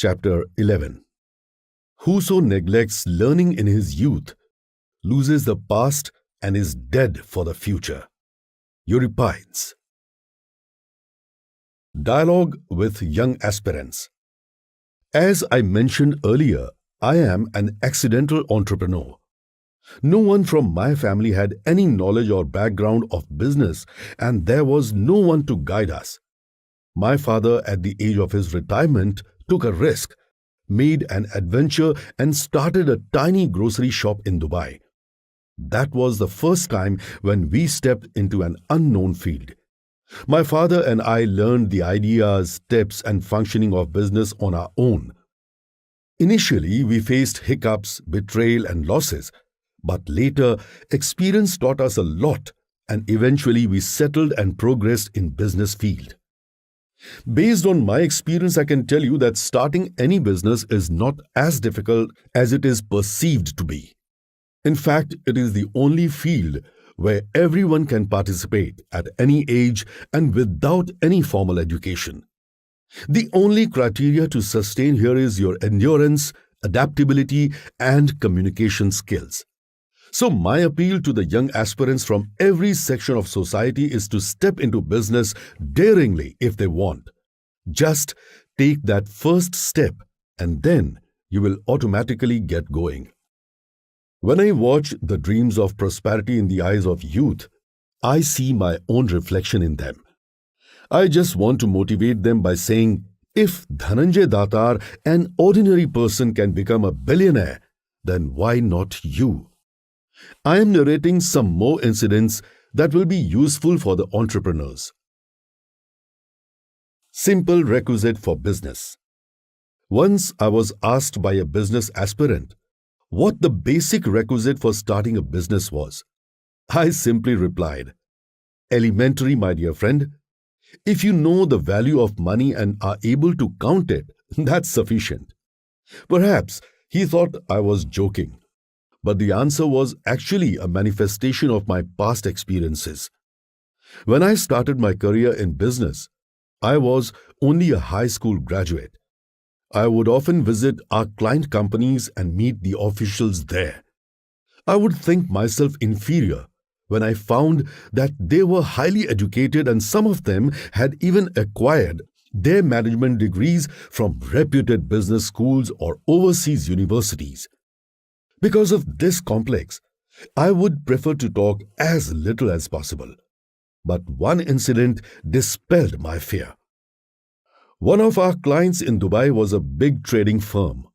Chapter 11. Whoso neglects learning in his youth loses the past and is dead for the future. Euripides. Dialogue with young aspirants. As I mentioned earlier, I am an accidental entrepreneur. No one from my family had any knowledge or background of business, and there was no one to guide us. My father, at the age of his retirement, took a risk, made an adventure, and started a tiny grocery shop in Dubai. That was the first time when we stepped into an unknown field. My father and I learned the ideas, tips, and functioning of business on our own. Initially, we faced hiccups, betrayal, and losses, but later, experience taught us a lot, and eventually we settled and progressed in business field. Based on my experience, I can tell you that starting any business is not as difficult as it is perceived to be. In fact, it is the only field where everyone can participate at any age and without any formal education. The only criteria to sustain here is your endurance, adaptability, and communication skills. So my appeal to the young aspirants from every section of society is to step into business daringly if they want. Just take that first step and then you will automatically get going. When I watch the dreams of prosperity in the eyes of youth, I see my own reflection in them. I just want to motivate them by saying, if Dhananjay Datar, an ordinary person, can become a billionaire, then why not you? I am narrating some more incidents that will be useful for the entrepreneurs. Simple requisite for business. Once I was asked by a business aspirant what the basic requisite for starting a business was. I simply replied, elementary, my dear friend. If you know the value of money and are able to count it, that's sufficient. Perhaps he thought I was joking, but the answer was actually a manifestation of my past experiences. When I started my career in business, I was only a high school graduate. I would often visit our client companies and meet the officials there. I would think myself inferior when I found that they were highly educated and some of them had even acquired their management degrees from reputed business schools or overseas universities. Because of this complex, I would prefer to talk as little as possible. But one incident dispelled my fear. One of our clients in Dubai was a big trading firm.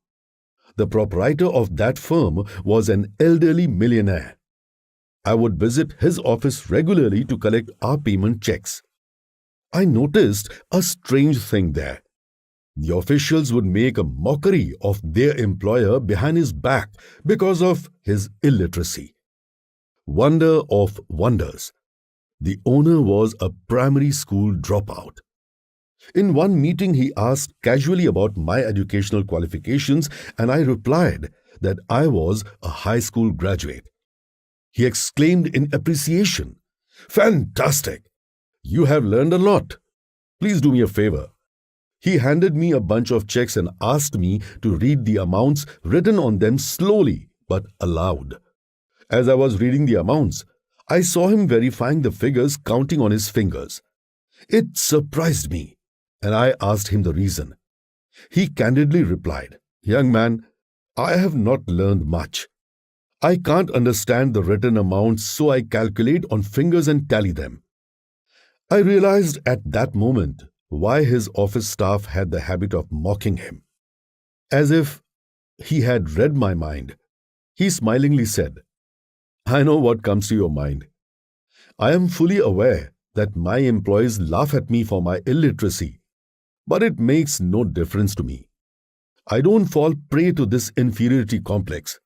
The proprietor of that firm was an elderly millionaire. I would visit his office regularly to collect our payment checks. I noticed a strange thing there. The officials would make a mockery of their employer behind his back because of his illiteracy. Wonder of wonders. The owner was a primary school dropout. In one meeting, he asked casually about my educational qualifications, and I replied that I was a high school graduate. He exclaimed in appreciation, "Fantastic! You have learned a lot. Please do me a favor." He handed me a bunch of checks and asked me to read the amounts written on them slowly but aloud. As I was reading the amounts, I saw him verifying the figures, counting on his fingers. It surprised me, and I asked him the reason. He candidly replied, "Young man, I have not learned much. I can't understand the written amounts, so I calculate on fingers and tally them." I realized at that moment why his office staff had the habit of mocking him. As if he had read my mind, he smilingly said, "I know what comes to your mind. I am fully aware that my employees laugh at me for my illiteracy, but it makes no difference to me. I don't fall prey to this inferiority complex.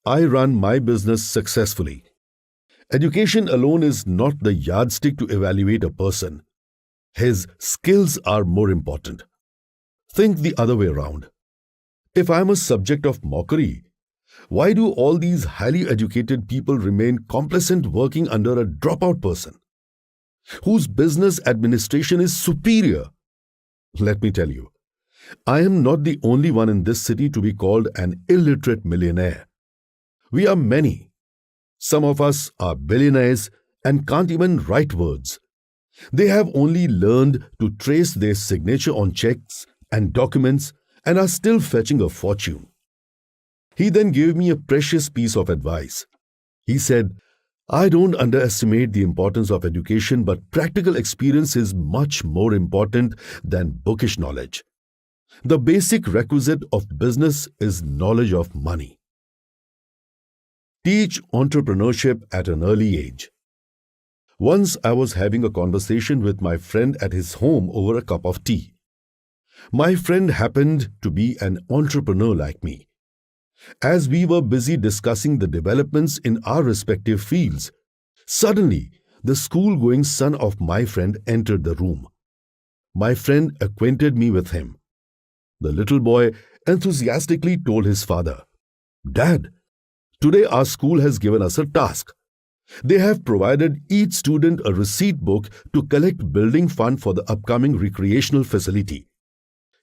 I run my business successfully. Education alone is not the yardstick to evaluate a person. His skills are more important. Think the other way around. If I am a subject of mockery, why do all these highly educated people remain complacent working under a dropout person whose business administration is superior? Let me tell you, I am not the only one in this city to be called an illiterate millionaire. We are many. Some of us are billionaires and can't even write words. They have only learned to trace their signature on checks and documents and are still fetching a fortune. He then gave me a precious piece of advice. He said, I don't underestimate the importance of education, but practical experience is much more important than bookish knowledge. The basic requisite of business is knowledge of money. Teach entrepreneurship at an early age. Once I was having a conversation with my friend at his home over a cup of tea. My friend happened to be an entrepreneur like me. As we were busy discussing the developments in our respective fields, suddenly the school-going son of my friend entered the room. My friend acquainted me with him. The little boy enthusiastically told his father, Dad, today our school has given us a task. They have provided each student a receipt book to collect building fund for the upcoming recreational facility.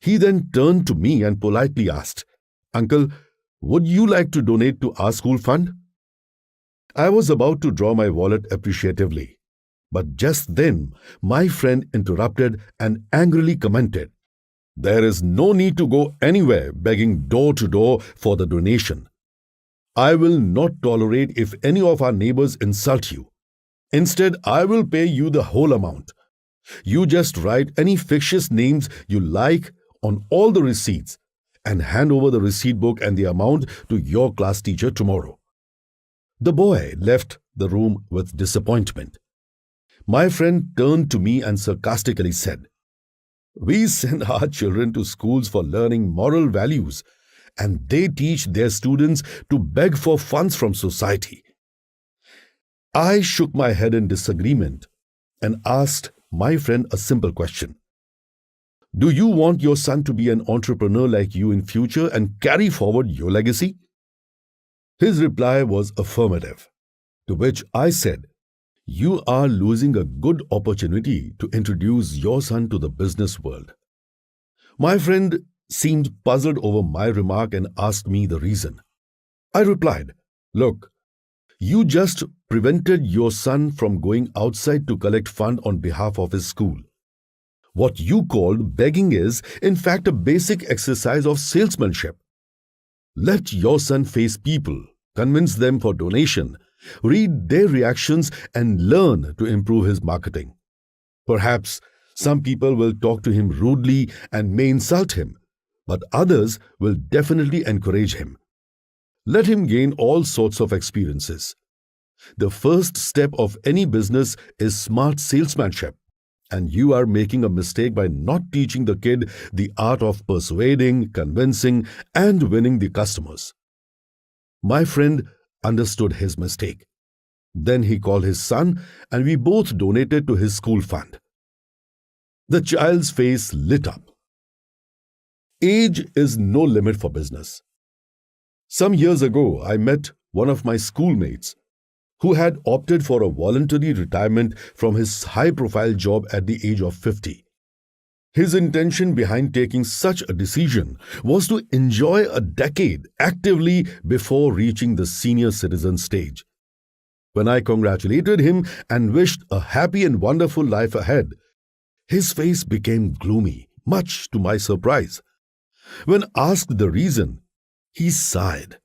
He then turned to me and politely asked, Uncle, would you like to donate to our school fund? I was about to draw my wallet appreciatively, but just then my friend interrupted and angrily commented, There is no need to go anywhere begging door to door for the donation. I will not tolerate if any of our neighbors insult you. Instead, I will pay you the whole amount. You just write any fictitious names you like on all the receipts and hand over the receipt book and the amount to your class teacher tomorrow. The boy left the room with disappointment. My friend turned to me and sarcastically said, We send our children to schools for learning moral values, and they teach their students to beg for funds from society. I shook my head in disagreement and asked my friend a simple question. Do you want your son to be an entrepreneur like you in future and carry forward your legacy? His reply was affirmative, to which I said, You are losing a good opportunity to introduce your son to the business world. My friend seemed puzzled over my remark and asked me the reason. I replied, Look, you just prevented your son from going outside to collect fund on behalf of his school. What you called begging is, in fact, a basic exercise of salesmanship. Let your son face people, convince them for donation, read their reactions, and learn to improve his marketing. Perhaps some people will talk to him rudely and may insult him, but others will definitely encourage him. Let him gain all sorts of experiences. The first step of any business is smart salesmanship, and you are making a mistake by not teaching the kid the art of persuading, convincing, and winning the customers. My friend understood his mistake. Then he called his son, and we both donated to his school fund. The child's face lit up. Age is no limit for business. Some years ago, I met one of my schoolmates who had opted for a voluntary retirement from his high-profile job at the age of 50. His intention behind taking such a decision was to enjoy a decade actively before reaching the senior citizen stage. When I congratulated him and wished a happy and wonderful life ahead, his face became gloomy, much to my surprise. When asked the reason, he sighed.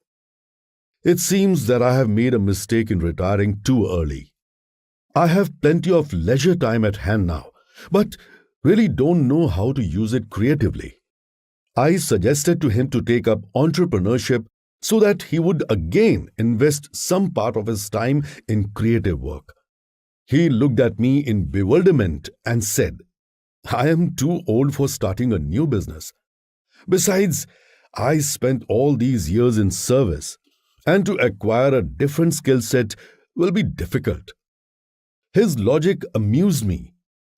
It seems that I have made a mistake in retiring too early. I have plenty of leisure time at hand now, but really don't know how to use it creatively. I suggested to him to take up entrepreneurship so that he would again invest some part of his time in creative work. He looked at me in bewilderment and said, I am too old for starting a new business. Besides, I spent all these years in service, and to acquire a different skill set will be difficult. His logic amused me,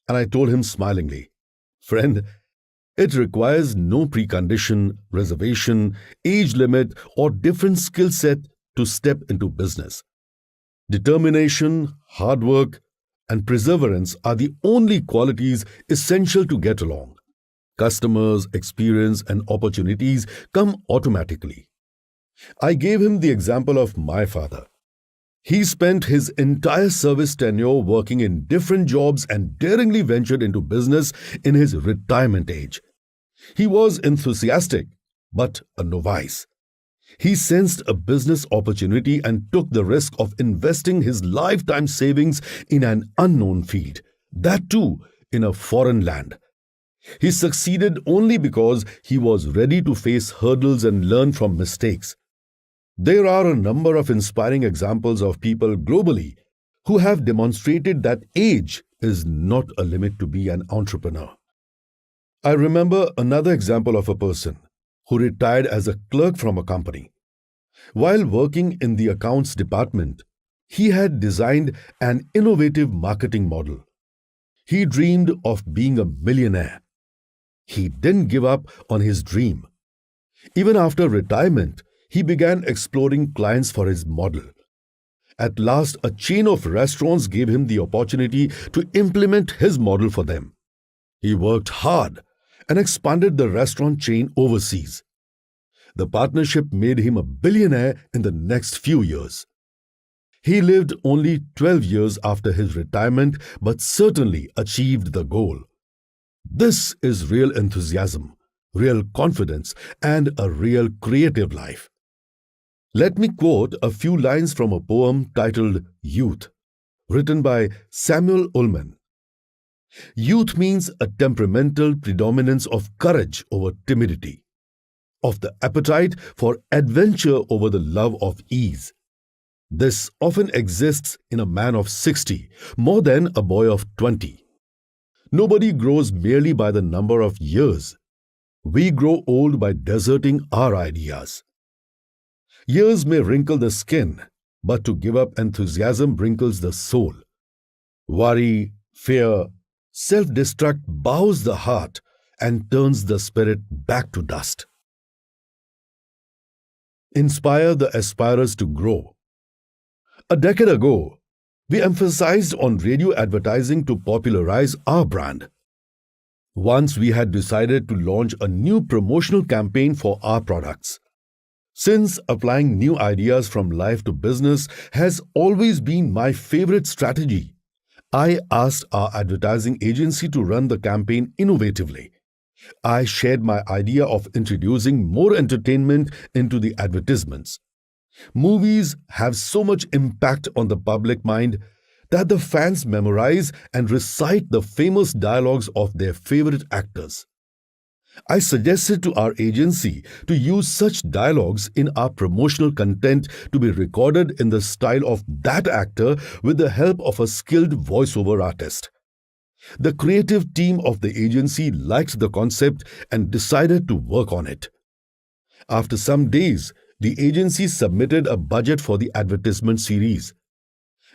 and I told him smilingly, Friend, it requires no precondition, reservation, age limit, or different skill set to step into business. Determination, hard work, and perseverance are the only qualities essential to get along. Customers, experience, and opportunities come automatically. I gave him the example of my father. He spent his entire service tenure working in different jobs and daringly ventured into business in his retirement age. He was enthusiastic, but a novice. He sensed a business opportunity and took the risk of investing his lifetime savings in an unknown field, that too in a foreign land. He succeeded only because he was ready to face hurdles and learn from mistakes. There are a number of inspiring examples of people globally who have demonstrated that age is not a limit to be an entrepreneur. I remember another example of a person who retired as a clerk from a company. While working in the accounts department, he had designed an innovative marketing model. He dreamed of being a millionaire. He didn't give up on his dream. Even after retirement, he began exploring clients for his model. At last, a chain of restaurants gave him the opportunity to implement his model for them. He worked hard and expanded the restaurant chain overseas. The partnership made him a billionaire in the next few years. He lived only 12 years after his retirement, but certainly achieved the goal. This is real enthusiasm, real confidence, and a real creative life. Let me quote a few lines from a poem titled Youth, written by Samuel Ullman. Youth means a temperamental predominance of courage over timidity, of the appetite for adventure over the love of ease. This often exists in a man of 60, more than a boy of 20. Nobody grows merely by the number of years. We grow old by deserting our ideas. Years may wrinkle the skin, but to give up enthusiasm wrinkles the soul. Worry, fear, self-destruct bows the heart and turns the spirit back to dust. Inspire the aspirers to grow. A decade ago, we emphasized on radio advertising to popularize our brand. Once we had decided to launch a new promotional campaign for our products. Since applying new ideas from life to business has always been my favorite strategy, I asked our advertising agency to run the campaign innovatively. I shared my idea of introducing more entertainment into the advertisements. Movies have so much impact on the public mind that the fans memorize and recite the famous dialogues of their favorite actors. I suggested to our agency to use such dialogues in our promotional content to be recorded in the style of that actor with the help of a skilled voiceover artist. The creative team of the agency liked the concept and decided to work on it. After some days, the agency submitted a budget for the advertisement series.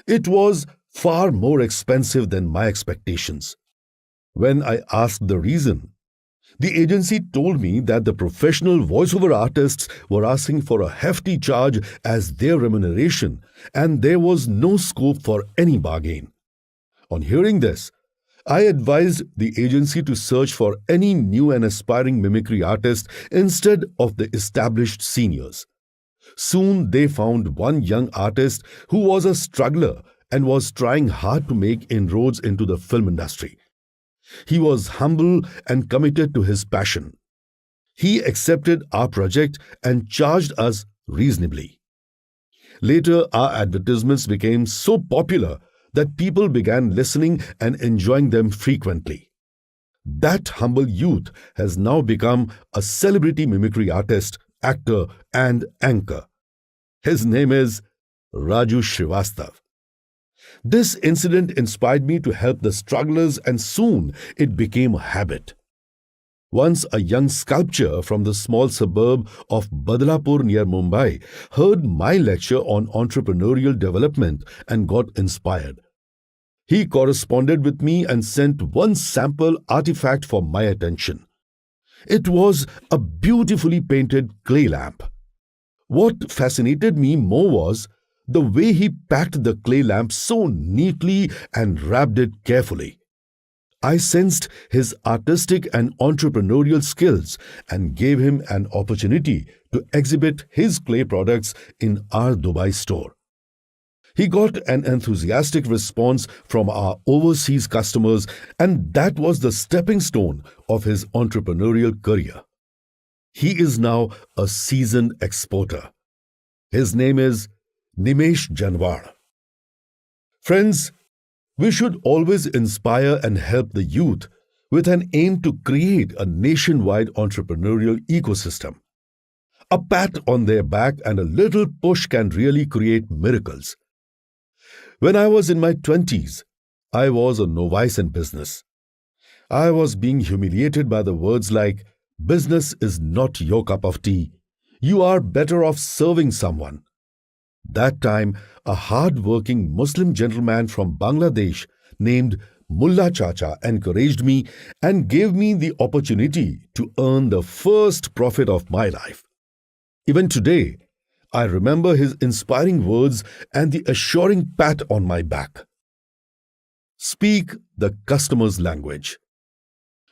It was far more expensive than my expectations. When I asked the reason, the agency told me that the professional voiceover artists were asking for a hefty charge as their remuneration, and there was no scope for any bargain. On hearing this, I advised the agency to search for any new and aspiring mimicry artist instead of the established seniors. Soon they found one young artist who was a struggler and was trying hard to make inroads into the film industry. He was humble and committed to his passion. He accepted our project and charged us reasonably. Later, our advertisements became so popular that people began listening and enjoying them frequently. That humble youth has now become a celebrity mimicry artist, actor, and anchor. His name is Raju Srivastav. This incident inspired me to help the strugglers, and soon it became a habit. Once a young sculptor from the small suburb of Badlapur near Mumbai heard my lecture on entrepreneurial development and got inspired. He corresponded with me and sent one sample artifact for my attention. It was a beautifully painted clay lamp. What fascinated me more was the way he packed the clay lamp so neatly and wrapped it carefully. I sensed his artistic and entrepreneurial skills and gave him an opportunity to exhibit his clay products in our Dubai store. He got an enthusiastic response from our overseas customers, and that was the stepping stone of his entrepreneurial career. He is now a seasoned exporter. His name is Nimesh Janwar. Friends, we should always inspire and help the youth with an aim to create a nationwide entrepreneurial ecosystem. A pat on their back and a little push can really create miracles. When I was in my 20s, I was a novice in business. I was being humiliated by the words like, "Business is not your cup of tea. You are better off serving someone." That time, a hard-working Muslim gentleman from Bangladesh named Mullah Chacha encouraged me and gave me the opportunity to earn the first profit of my life. Even today, I remember his inspiring words and the assuring pat on my back. Speak the customer's language.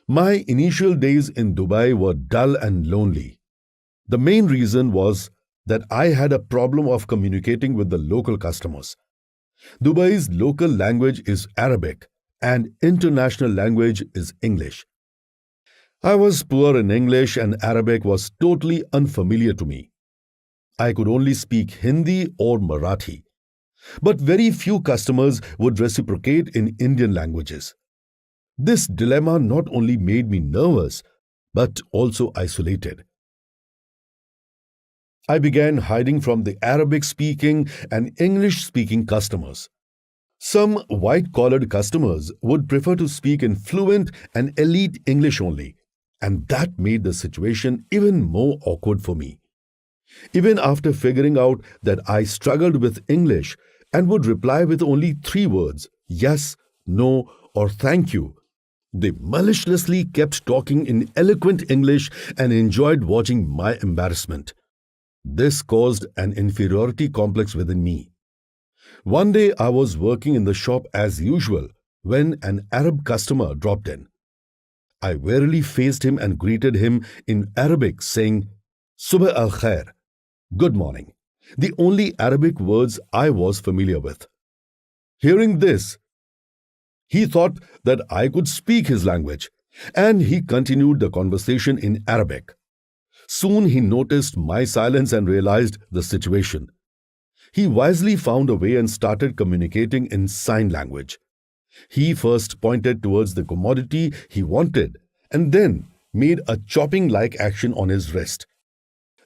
My initial days in Dubai were dull and lonely. The main reason was that I had a problem of communicating with the local customers. Dubai's local language is Arabic and international language is English. I was poor in English and Arabic was totally unfamiliar to me. I could only speak Hindi or Marathi. But very few customers would reciprocate in Indian languages. This dilemma not only made me nervous, but also isolated. I began hiding from the Arabic-speaking and English-speaking customers. Some white-collared customers would prefer to speak in fluent and elite English only, and that made the situation even more awkward for me. Even after figuring out that I struggled with English and would reply with only 3 words, yes, no, or thank you, they maliciously kept talking in eloquent English and enjoyed watching my embarrassment. This caused an inferiority complex within me. One day I was working in the shop as usual when an Arab customer dropped in. I warily faced him and greeted him in Arabic saying, "Subh al-khair," good morning, the only Arabic words I was familiar with. Hearing this, he thought that I could speak his language, and he continued the conversation in Arabic. Soon he noticed my silence and realized the situation. He wisely found a way and started communicating in sign language. He first pointed towards the commodity he wanted and then made a chopping-like action on his wrist.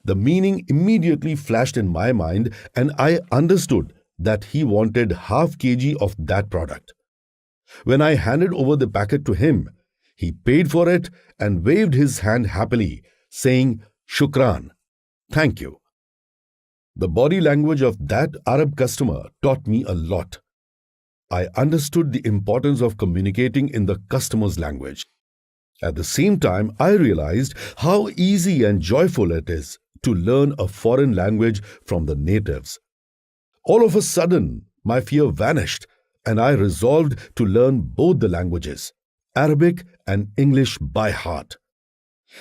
The meaning immediately flashed in my mind and I understood that he wanted half kg of that product. When I handed over the packet to him, he paid for it and waved his hand happily, saying, "Shukran, thank you." The body language of that Arab customer taught me a lot. I understood the importance of communicating in the customer's language. At the same time, I realized how easy and joyful it is to learn a foreign language from the natives. All of a sudden, my fear vanished and I resolved to learn both the languages, Arabic and English, by heart.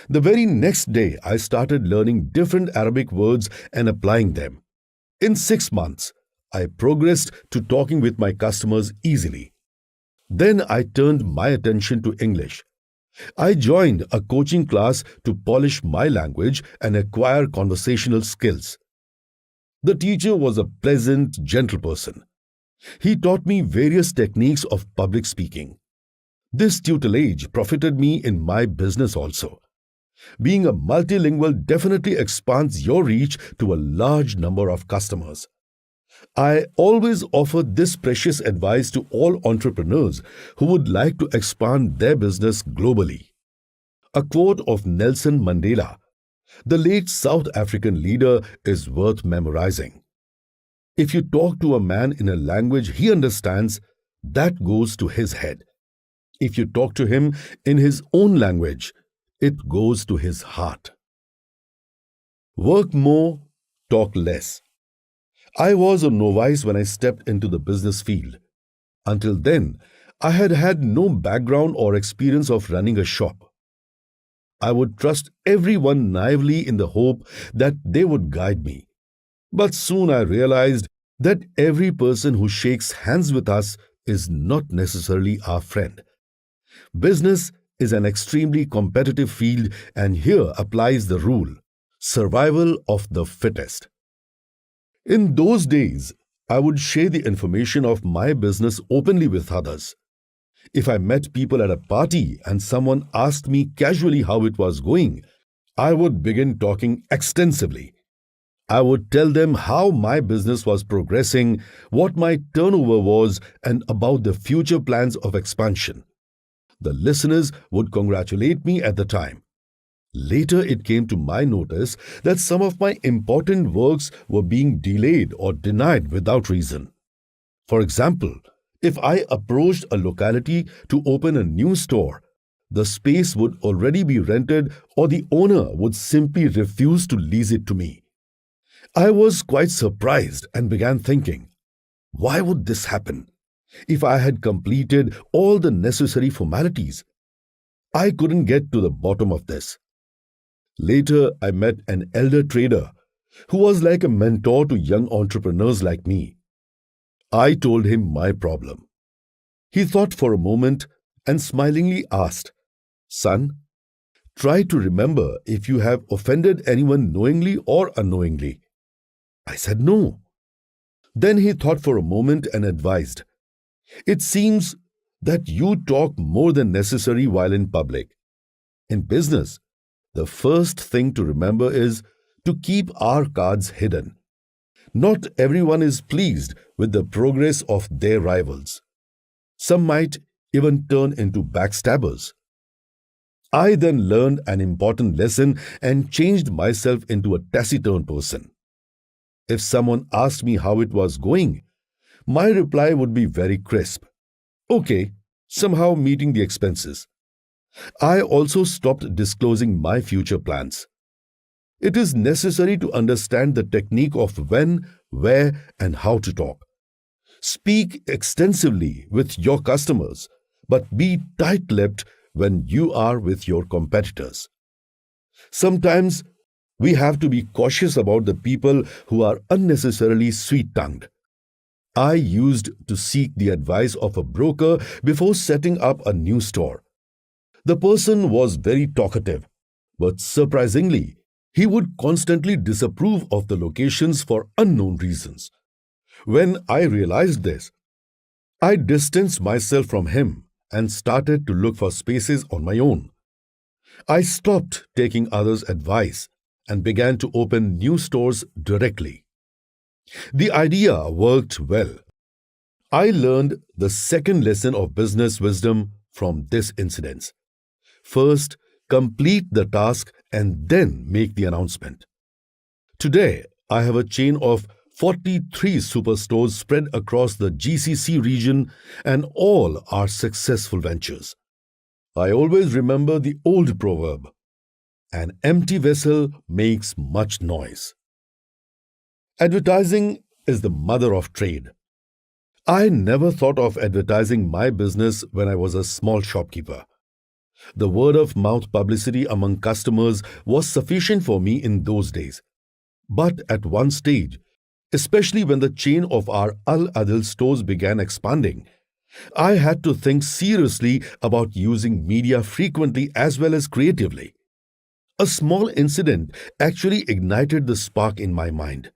The very next day, I started learning different Arabic words and applying them. In 6 months, I progressed to talking with my customers easily. Then I turned my attention to English. I joined a coaching class to polish my language and acquire conversational skills. The teacher was a pleasant, gentle person. He taught me various techniques of public speaking. This tutelage profited me in my business also. Being a multilingual definitely expands your reach to a large number of customers. I always offer this precious advice to all entrepreneurs who would like to expand their business globally. A quote of Nelson Mandela, the late South African leader, is worth memorizing. If you talk to a man in a language he understands, that goes to his head. If you talk to him in his own language, it goes to his heart. Work more, talk less. I was a novice when I stepped into the business field. Until then, I had had no background or experience of running a shop. I would trust everyone naively in the hope that they would guide me. But soon I realized that every person who shakes hands with us is not necessarily our friend. Business is an extremely competitive field, and here applies the rule: survival of the fittest. In those days, I would share the information of my business openly with others. If I met people at a party and someone asked me casually how it was going, I would begin talking extensively. I would tell them how my business was progressing, what my turnover was, and about the future plans of expansion. The listeners would congratulate me at the time. Later, it came to my notice that some of my important works were being delayed or denied without reason. For example, if I approached a locality to open a new store, the space would already be rented or the owner would simply refuse to lease it to me. I was quite surprised and began thinking, why would this happen? If I had completed all the necessary formalities, I couldn't get to the bottom of this. Later, I met an elder trader who was like a mentor to young entrepreneurs like me. I told him my problem. He thought for a moment and smilingly asked, "Son, try to remember if you have offended anyone knowingly or unknowingly." I said no. Then he thought for a moment and advised, "It seems that you talk more than necessary while in public. In business, the first thing to remember is to keep our cards hidden. Not everyone is pleased with the progress of their rivals. Some might even turn into backstabbers." I then learned an important lesson and changed myself into a taciturn person. If someone asked me how it was going, my reply would be very crisp. Okay, somehow meeting the expenses. I also stopped disclosing my future plans. It is necessary to understand the technique of when, where, and how to talk. Speak extensively with your customers, but be tight-lipped when you are with your competitors. Sometimes we have to be cautious about the people who are unnecessarily sweet-tongued. I used to seek the advice of a broker before setting up a new store. The person was very talkative, but surprisingly, he would constantly disapprove of the locations for unknown reasons. When I realized this, I distanced myself from him and started to look for spaces on my own. I stopped taking others' advice and began to open new stores directly. The idea worked well. I learned the second lesson of business wisdom from this incident. First, complete the task and then make the announcement. Today, I have a chain of 43 superstores spread across the GCC region, and all are successful ventures. I always remember the old proverb, "An empty vessel makes much noise." Advertising is the mother of trade. I never thought of advertising my business when I was a small shopkeeper. The word-of-mouth publicity among customers was sufficient for me in those days. But at one stage, especially when the chain of our Al Adil stores began expanding, I had to think seriously about using media frequently as well as creatively. A small incident actually ignited the spark in my mind.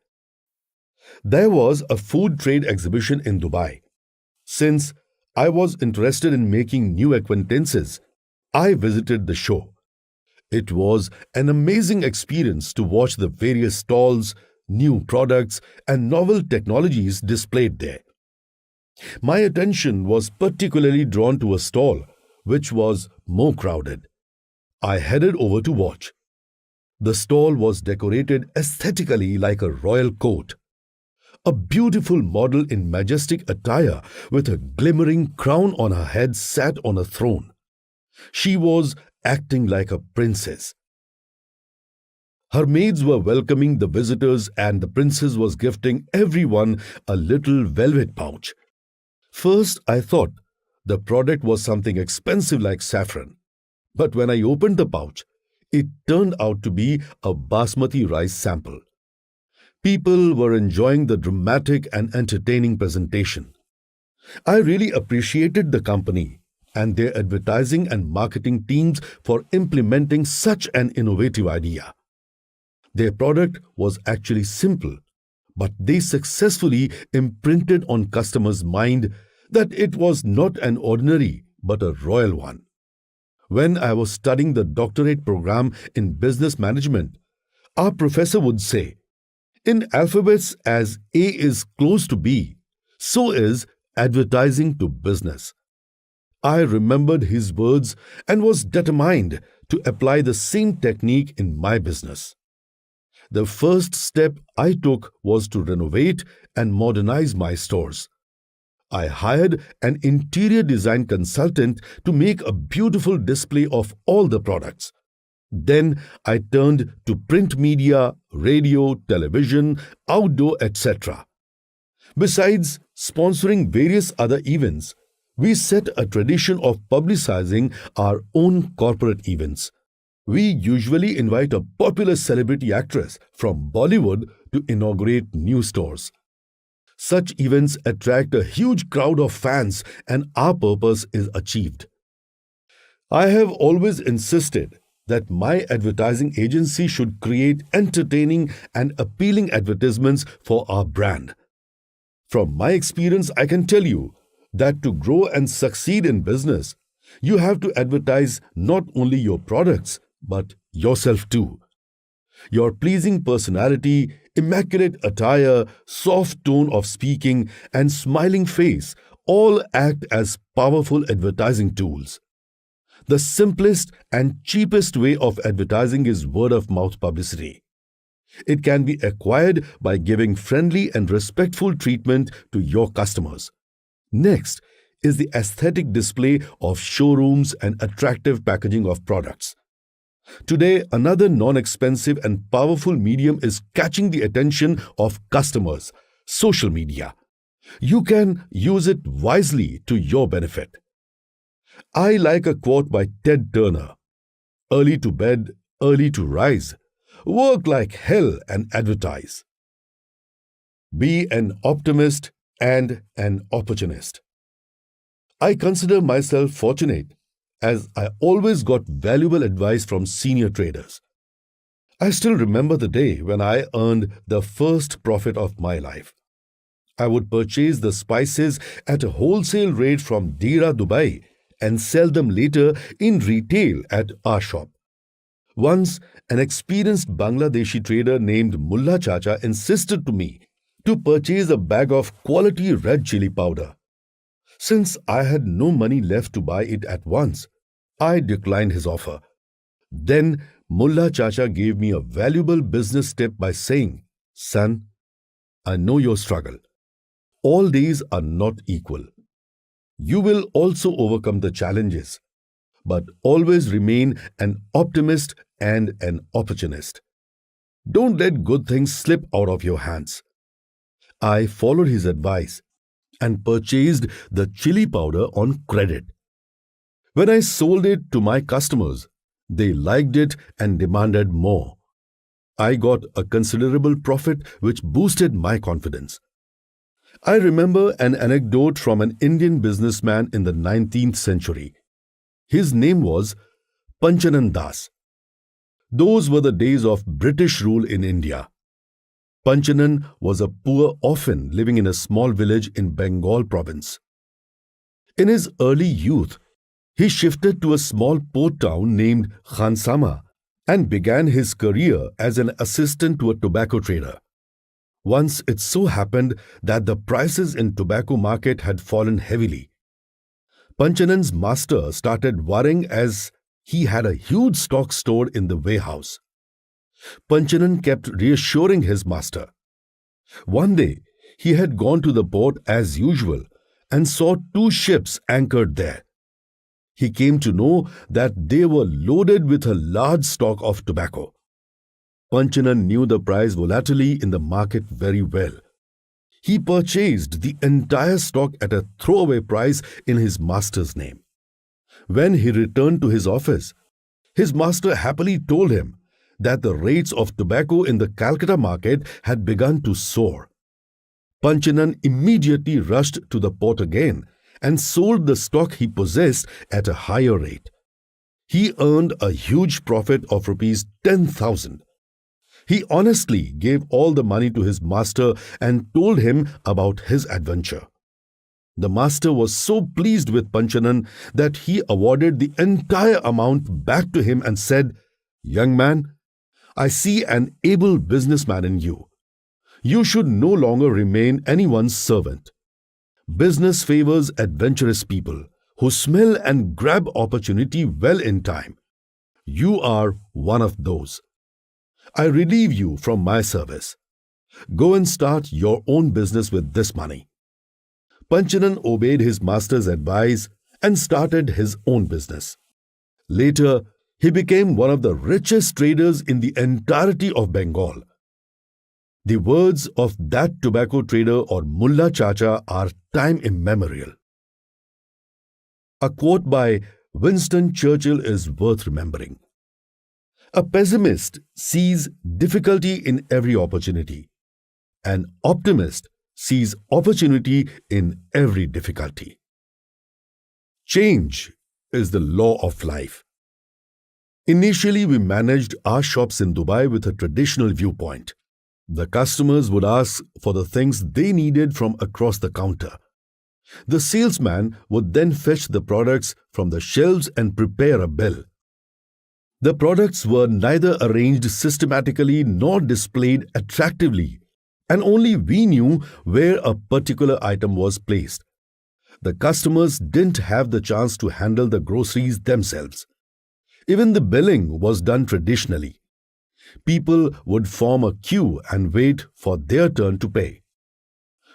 There was a food trade exhibition in Dubai. Since I was interested in making new acquaintances, I visited the show. It was an amazing experience to watch the various stalls, new products, and novel technologies displayed there. My attention was particularly drawn to a stall which was more crowded. I headed over to watch. The stall was decorated aesthetically like a royal court. A beautiful model in majestic attire with a glimmering crown on her head sat on a throne. She was acting like a princess. Her maids were welcoming the visitors, and the princess was gifting everyone a little velvet pouch. First, I thought The product was something expensive like saffron. But when I opened the pouch, it turned out to be a basmati rice sample. People were enjoying the dramatic and entertaining presentation. I really appreciated the company and their advertising and marketing teams for implementing such an innovative idea. Their product was actually simple, but they successfully imprinted on customers' mind that it was not an ordinary but a royal one. When I was studying the doctorate program in business management, our professor would say, in alphabets, as A is close to B, so is advertising to business. I remembered his words and was determined to apply the same technique in my business. The first step I took was to renovate and modernize my stores. I hired an interior design consultant to make a beautiful display of all the products. Then I turned to print media, radio, television, outdoor, etc. Besides sponsoring various other events, we set a tradition of publicizing our own corporate events. We usually invite a popular celebrity actress from Bollywood to inaugurate new stores. Such events attract a huge crowd of fans and our purpose is achieved. I have always insisted that my advertising agency should create entertaining and appealing advertisements for our brand. From my experience, I can tell you that to grow and succeed in business, you have to advertise not only your products, but yourself too. Your pleasing personality, immaculate attire, soft tone of speaking, and smiling face all act as powerful advertising tools. The simplest and cheapest way of advertising is word-of-mouth publicity. It can be acquired by giving friendly and respectful treatment to your customers. Next is the aesthetic display of showrooms and attractive packaging of products. Today, another non-expensive and powerful medium is catching the attention of customers: social media. You can use it wisely to your benefit. I like a quote by Ted Turner: "Early to bed, early to rise. Work like hell and advertise." Be an optimist and an opportunist. I consider myself fortunate as I always got valuable advice from senior traders. I still remember the day when I earned the first profit of my life. I would purchase the spices at a wholesale rate from Dira, Dubai, and sell them later in retail at our shop. Once, an experienced Bangladeshi trader named Mullah Chacha insisted to me to purchase a bag of quality red chili powder. Since I had no money left to buy it at once, I declined his offer. Then Mullah Chacha gave me a valuable business tip by saying, "Son, I know your struggle. All days are not equal. You will also overcome the challenges, but always remain an optimist and an opportunist. Don't let good things slip out of your hands." I followed his advice and purchased the chili powder on credit. When I sold it to my customers, they liked it and demanded more. I got a considerable profit which boosted my confidence. I remember an anecdote from an Indian businessman in the 19th century. His name was Panchanan Das. Those were the days of British rule in India. Panchanan was a poor orphan living in a small village in Bengal province. In his early youth, he shifted to a small port town named Khansama and began his career as an assistant to a tobacco trader. Once it so happened that the prices in tobacco market had fallen heavily. Panchanan's master started worrying as he had a huge stock stored in the warehouse. Panchanan kept reassuring his master. One day, he had gone to the port as usual and saw 2 ships anchored there. He came to know that they were loaded with a large stock of tobacco. Panchanan knew the price volatility in the market very well. He purchased the entire stock at a throwaway price in his master's name. When he returned to his office, his master happily told him that the rates of tobacco in the Calcutta market had begun to soar. Panchanan immediately rushed to the port again and sold the stock he possessed at a higher rate. He earned a huge profit of rupees 10,000. He honestly gave all the money to his master and told him about his adventure. The master was so pleased with Panchanan that he awarded the entire amount back to him and said, "Young man, I see an able businessman in you. You should no longer remain anyone's servant. Business favors adventurous people who smell and grab opportunity well in time. You are one of those. I relieve you from my service. Go and start your own business with this money." Panchanan obeyed his master's advice and started his own business. Later, he became one of the richest traders in the entirety of Bengal. The words of that tobacco trader or Mullah Chacha are time immemorial. A quote by Winston Churchill is worth remembering. A pessimist sees difficulty in every opportunity. An optimist sees opportunity in every difficulty. Change is the law of life. Initially, we managed our shops in Dubai with a traditional viewpoint. The customers would ask for the things they needed from across the counter. The salesman would then fetch the products from the shelves and prepare a bill. The products were neither arranged systematically nor displayed attractively, and only we knew where a particular item was placed. The customers didn't have the chance to handle the groceries themselves. Even the billing was done traditionally. People would form a queue and wait for their turn to pay.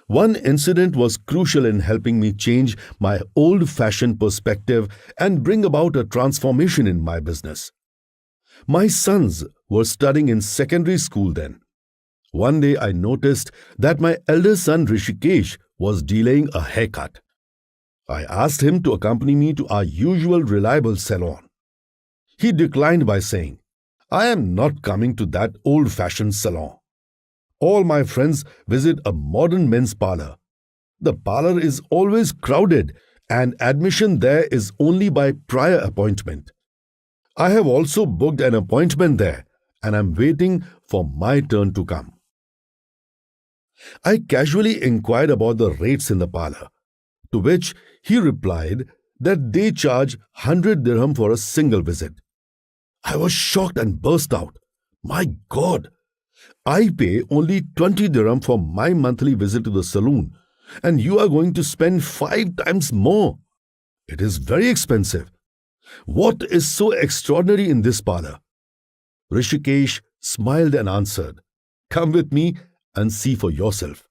One incident was crucial in helping me change my old-fashioned perspective and bring about a transformation in my business. My sons were studying in secondary school then. One day I noticed that my elder son Rishikesh was delaying a haircut. I asked him to accompany me to our usual reliable salon. He declined by saying, "I am not coming to that old-fashioned salon. All my friends visit a modern men's parlor. The parlor is always crowded and admission there is only by prior appointment. I have also booked an appointment there and am waiting for my turn to come." I casually inquired about the rates in the parlor, to which he replied that they charge 100 dirham for a single visit. I was shocked and burst out, "My God! I pay only 20 dirham for my monthly visit to the saloon, and you are going to spend 5 times more. It is very expensive. What is so extraordinary in this parlor?" Rishikesh smiled and answered, "Come with me and see for yourself."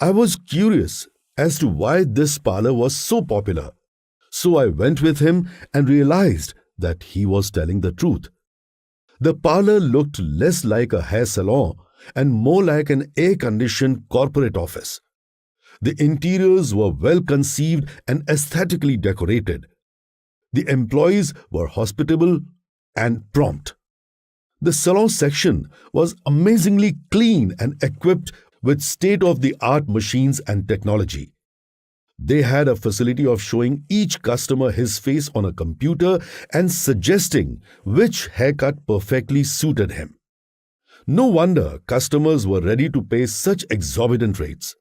I was curious as to why this parlor was so popular, so I went with him and realized that he was telling the truth. The parlor looked less like a hair salon and more like an air-conditioned corporate office. The interiors were well conceived and aesthetically decorated. The employees were hospitable and prompt. The salon section was amazingly clean and equipped with state-of-the-art machines and technology. They had a facility of showing each customer his face on a computer and suggesting which haircut perfectly suited him. No wonder customers were ready to pay such exorbitant rates.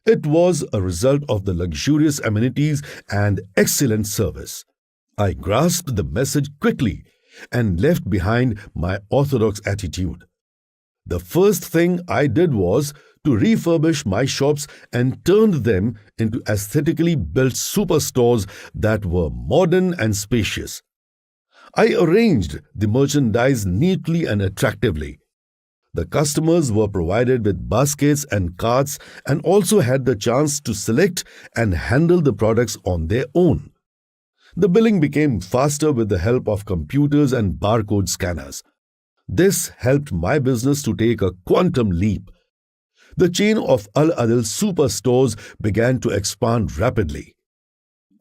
It was a result of the luxurious amenities and excellent service. I grasped the message quickly and left behind my orthodox attitude. The first thing I did was to refurbish my shops and turned them into aesthetically built superstores that were modern and spacious. I arranged the merchandise neatly and attractively. The customers were provided with baskets and carts and also had the chance to select and handle the products on their own. The billing became faster with the help of computers and barcode scanners. This helped my business to take a quantum leap. The chain of Al Adil superstores began to expand rapidly.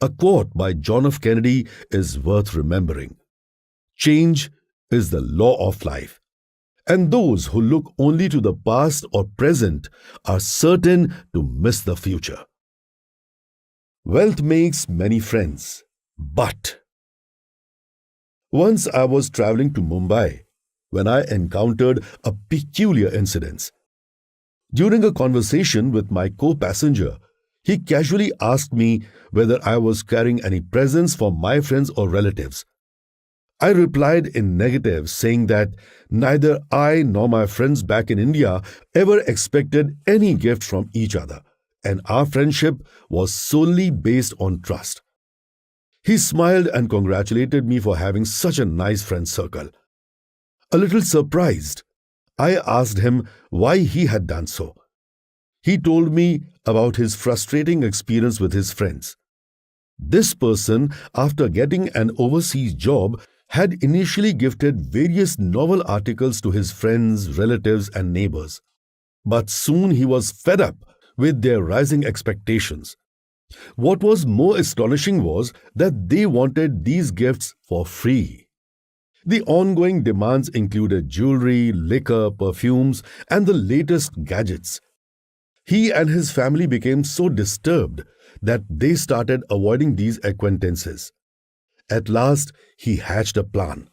A quote by John F. Kennedy is worth remembering. Change is the law of life, and those who look only to the past or present are certain to miss the future. Wealth makes many friends, but once I was traveling to Mumbai when I encountered a peculiar incident. During a conversation with my co-passenger, he casually asked me whether I was carrying any presents for my friends or relatives. I replied in negative, saying that neither I nor my friends back in India ever expected any gift from each other, and our friendship was solely based on trust. He smiled and congratulated me for having such a nice friend circle. A little surprised, I asked him why he had done so. He told me about his frustrating experience with his friends. This person, after getting an overseas job, had initially gifted various novel articles to his friends, relatives, and neighbors. But soon he was fed up with their rising expectations. What was more astonishing was that they wanted these gifts for free. The ongoing demands included jewelry, liquor, perfumes, and the latest gadgets. He and his family became so disturbed that they started avoiding these acquaintances. At last, he hatched a plan.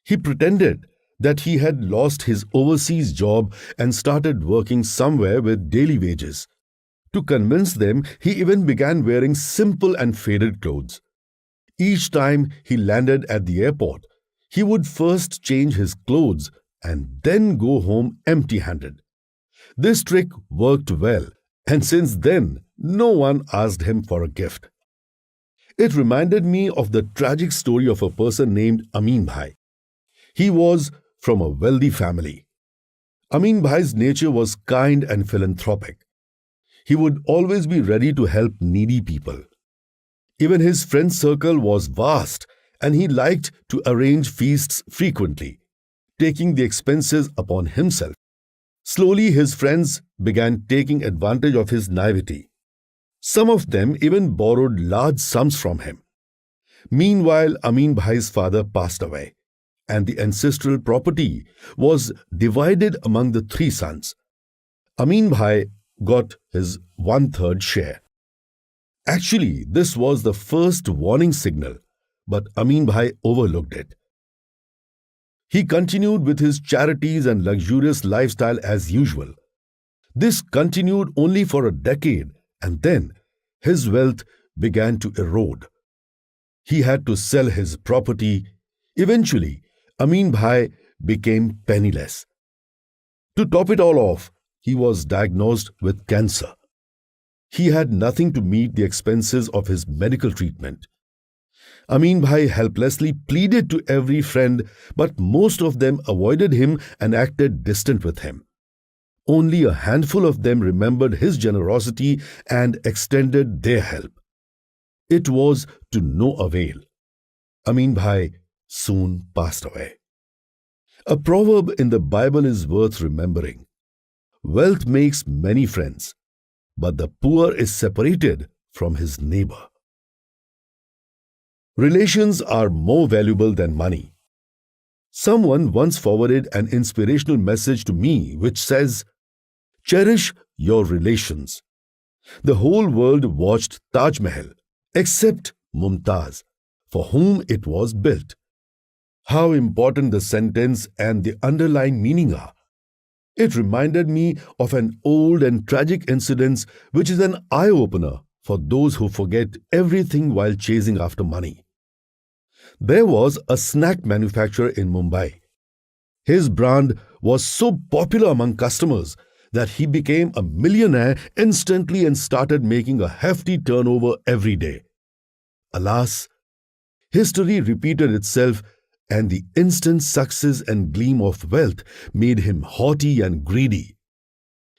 He pretended that he had lost his overseas job and started working somewhere with daily wages. To convince them, he even began wearing simple and faded clothes. Each time he landed at the airport, he would first change his clothes and then go home empty-handed. This trick worked well, and since then, no one asked him for a gift. It reminded me of the tragic story of a person named Amin Bhai. He was from a wealthy family. Amin Bhai's nature was kind and philanthropic. He would always be ready to help needy people. Even his friend circle was vast, and he liked to arrange feasts frequently, taking the expenses upon himself. Slowly, his friends began taking advantage of his naivety. Some of them even borrowed large sums from him. Meanwhile, Amin Bhai's father passed away, and the ancestral property was divided among the three sons. Amin Bhai got his one-third share. Actually, this was the first warning signal, but Amin Bhai overlooked it. He continued with his charities and luxurious lifestyle as usual. This continued only for a decade, and then his wealth began to erode. He had to sell his property. Eventually, Amin Bhai became penniless. To top it all off, he was diagnosed with cancer. He had nothing to meet the expenses of his medical treatment. Amin Bhai helplessly pleaded to every friend, but most of them avoided him and acted distant with him. Only a handful of them remembered his generosity and extended their help. It was to no avail. Amin Bhai soon passed away. A proverb in the Bible is worth remembering. Wealth makes many friends, but the poor is separated from his neighbor. Relations are more valuable than money. Someone once forwarded an inspirational message to me which says, "Cherish your relations." The whole world watched Taj Mahal, except Mumtaz, for whom it was built. How important the sentence and the underlying meaning are. It reminded me of an old and tragic incident which is an eye-opener for those who forget everything while chasing after money. There was a snack manufacturer in Mumbai. His brand was so popular among customers that he became a millionaire instantly and started making a hefty turnover every day. Alas, history repeated itself, and the instant success and gleam of wealth made him haughty and greedy.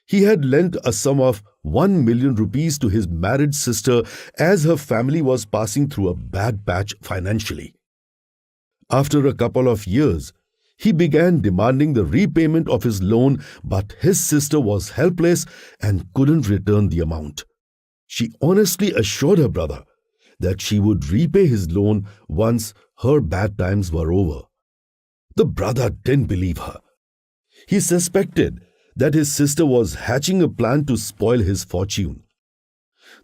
He had lent a sum of 1 million rupees to his married sister as her family was passing through a bad patch financially. After a couple of years, He began demanding the repayment of his loan, but his sister was helpless and couldn't return the amount. She honestly assured her brother that she would repay his loan once her bad times were over. The brother didn't believe her. He suspected that his sister was hatching a plan to spoil his fortune.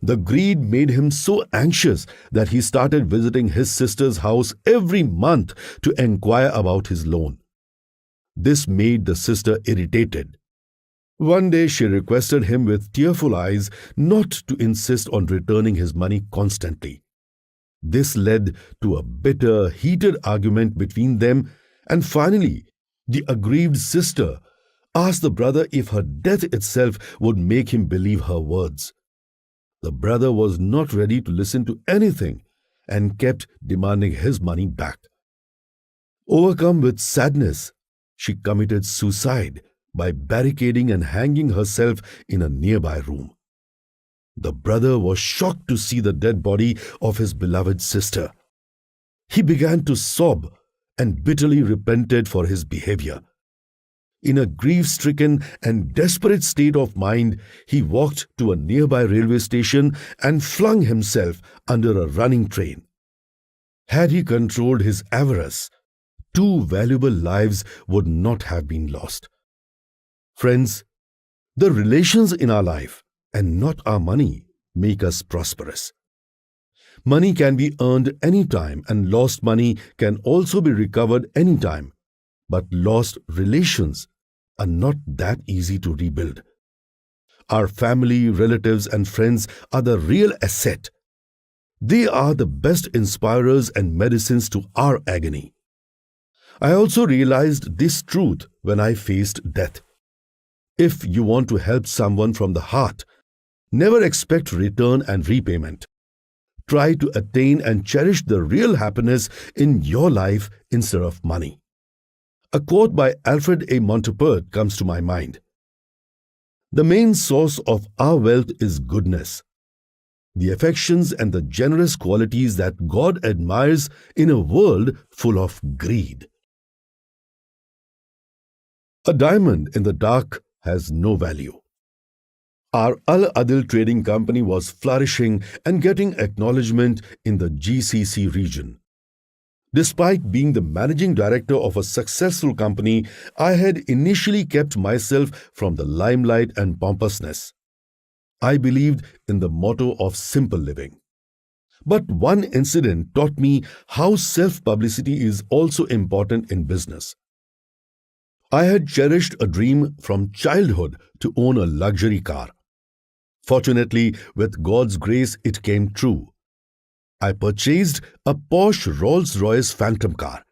The greed made him so anxious that he started visiting his sister's house every month to inquire about his loan. This made the sister irritated. One day she requested him with tearful eyes not to insist on returning his money constantly. This led to a bitter, heated argument between them, and finally, the aggrieved sister asked the brother if her death itself would make him believe her words. The brother was not ready to listen to anything and kept demanding his money back. Overcome with sadness, she committed suicide by barricading and hanging herself in a nearby room. The brother was shocked to see the dead body of his beloved sister. He began to sob and bitterly repented for his behavior. In a grief-stricken and desperate state of mind, he walked to a nearby railway station and flung himself under a running train. Had he controlled his avarice, 2 valuable lives would not have been lost. Friends, the relations in our life and not our money make us prosperous. Money can be earned anytime and lost money can also be recovered anytime. But lost relations are not that easy to rebuild. Our family, relatives, and friends are the real asset. They are the best inspirers and medicines to our agony. I also realized this truth when I faced death. If you want to help someone from the heart, never expect return and repayment. Try to attain and cherish the real happiness in your life instead of money. A quote by Alfred A. Montepert comes to my mind. The main source of our wealth is goodness, the affections and the generous qualities that God admires in a world full of greed. A diamond in the dark has no value. Our Al Adil trading company was flourishing and getting acknowledgement in the GCC region. Despite being the managing director of a successful company, I had initially kept myself from the limelight and pompousness. I believed in the motto of simple living. But one incident taught me how self-publicity is also important in business. I had cherished a dream from childhood to own a luxury car. Fortunately, with God's grace, it came true. I purchased a posh Rolls-Royce Phantom car.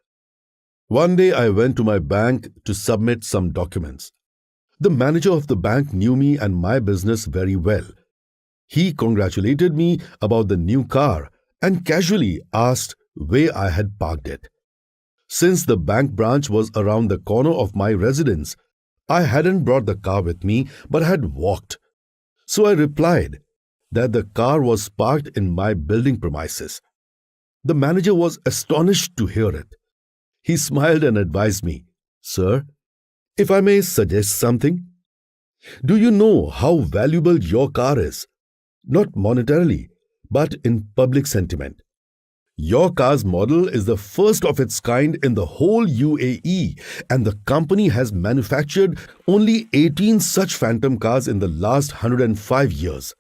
One day I went to my bank to submit some documents. The manager of the bank knew me and my business very well. He congratulated me about the new car and casually asked where I had parked it. Since the bank branch was around the corner of my residence, I hadn't brought the car with me but had walked. So I replied that the car was parked in my building premises. The manager was astonished to hear it. He smiled and advised me, "Sir, if I may suggest something, do you know how valuable your car is? Not monetarily, but in public sentiment. Your car's model is the first of its kind in the whole UAE, and the company has manufactured only 18 such phantom cars in the last 105 years.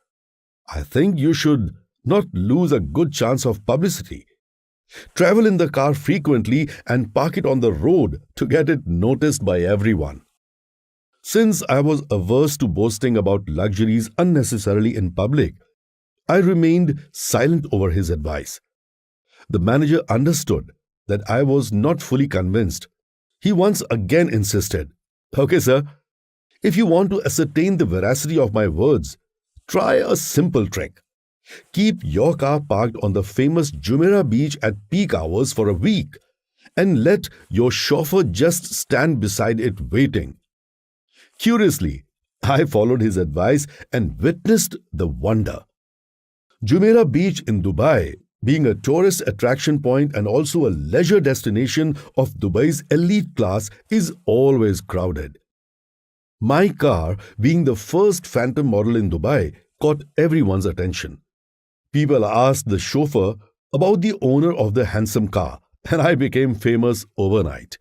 I think you should not lose a good chance of publicity. Travel in the car frequently and park it on the road to get it noticed by everyone." Since I was averse to boasting about luxuries unnecessarily in public, I remained silent over his advice. The manager understood that I was not fully convinced. He once again insisted, "Okay, sir, if you want to ascertain the veracity of my words, try a simple trick. Keep your car parked on the famous Jumeirah beach at peak hours for a week and let your chauffeur just stand beside it waiting." Curiously, I followed his advice and witnessed the wonder. Jumeirah Beach in Dubai Being a tourist attraction point and also a leisure destination of Dubai's elite class is always crowded. My car, being the first phantom model in Dubai, caught everyone's attention. People asked the chauffeur about the owner of the handsome car, and I became famous overnight.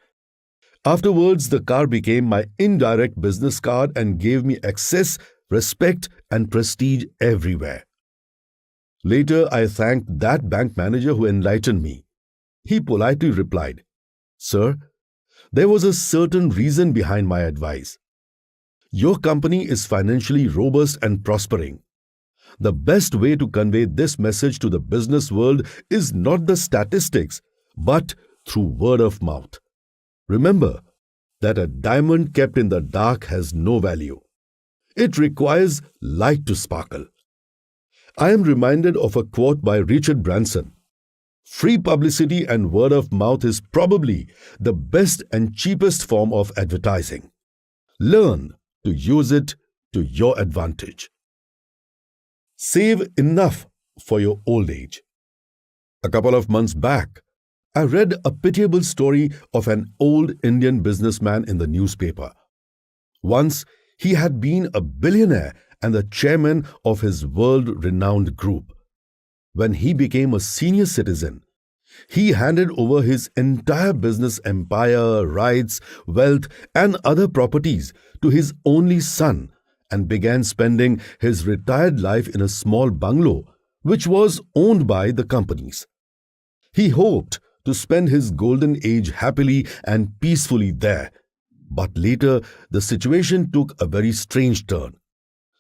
Afterwards, the car became my indirect business card and gave me access, respect, and prestige everywhere. Later, I thanked that bank manager who enlightened me. He politely replied, "Sir, there was a certain reason behind my advice. Your company is financially robust and prospering. The best way to convey this message to the business world is not the statistics, but through word of mouth. Remember that a diamond kept in the dark has no value. It requires light to sparkle." I am reminded of a quote by Richard Branson. "Free publicity and word of mouth is probably the best and cheapest form of advertising. Learn to use it to your advantage." Save enough for your old age. A couple of months back, I read a pitiable story of an old Indian businessman in the newspaper. Once, he had been a billionaire and the chairman of his world-renowned group. When he became a senior citizen, he handed over his entire business empire, rights, wealth, and other properties to his only son and began spending his retired life in a small bungalow, which was owned by the companies. He hoped to spend his golden age happily and peacefully there, but later the situation took a very strange turn.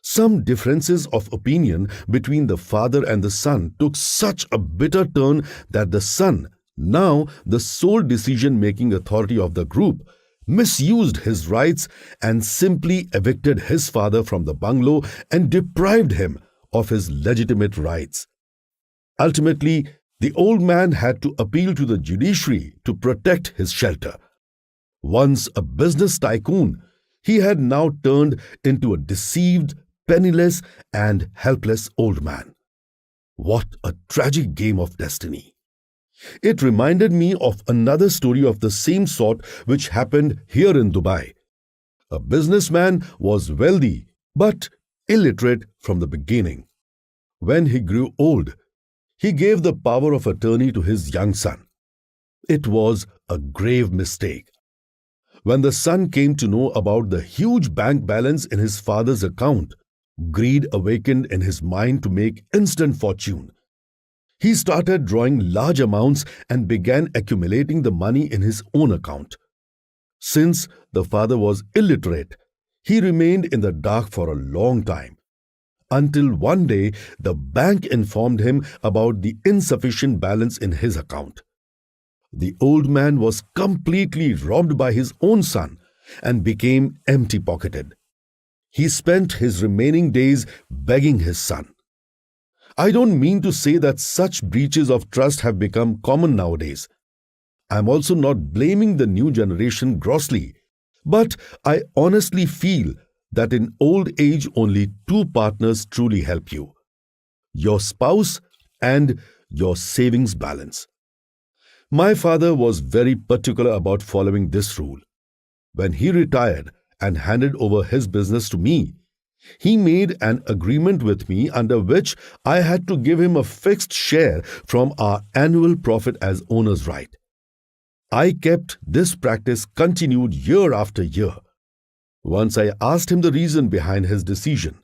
Some differences of opinion between the father and the son took such a bitter turn that the son, now the sole decision-making authority of the group, misused his rights and simply evicted his father from the bungalow and deprived him of his legitimate rights. Ultimately, the old man had to appeal to the judiciary to protect his shelter. Once a business tycoon, he had now turned into a deceived, penniless, and helpless old man. What a tragic game of destiny! It reminded me of another story of the same sort which happened here in Dubai. A businessman was wealthy but illiterate from the beginning. When he grew old, he gave the power of attorney to his young son. It was a grave mistake. When the son came to know about the huge bank balance in his father's account, greed awakened in his mind to make instant fortune. He started drawing large amounts and began accumulating the money in his own account. Since the father was illiterate, he remained in the dark for a long time, until one day the bank informed him about the insufficient balance in his account. The old man was completely robbed by his own son and became empty-pocketed. He spent his remaining days begging his son. I don't mean to say that such breaches of trust have become common nowadays. I am also not blaming the new generation grossly, but I honestly feel that in old age only two partners truly help you: your spouse and your savings balance. My father was very particular about following this rule. When he retired and handed over his business to me, he made an agreement with me under which I had to give him a fixed share from our annual profit as owner's right. I kept this practice continued year after year. Once I asked him the reason behind his decision,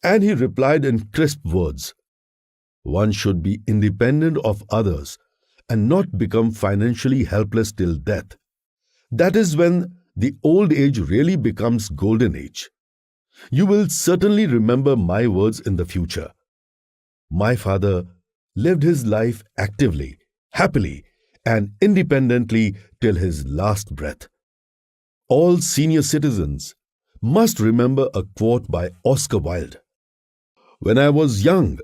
and he replied in crisp words, "One should be independent of others and not become financially helpless till death. That is when the old age really becomes golden age." You will certainly remember my words in the future. My father lived his life actively, happily, and independently till his last breath. All senior citizens must remember a quote by Oscar Wilde. "When I was young,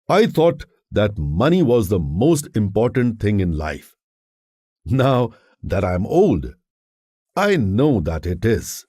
I thought that money was the most important thing in life. Now that I am old, I know that it is."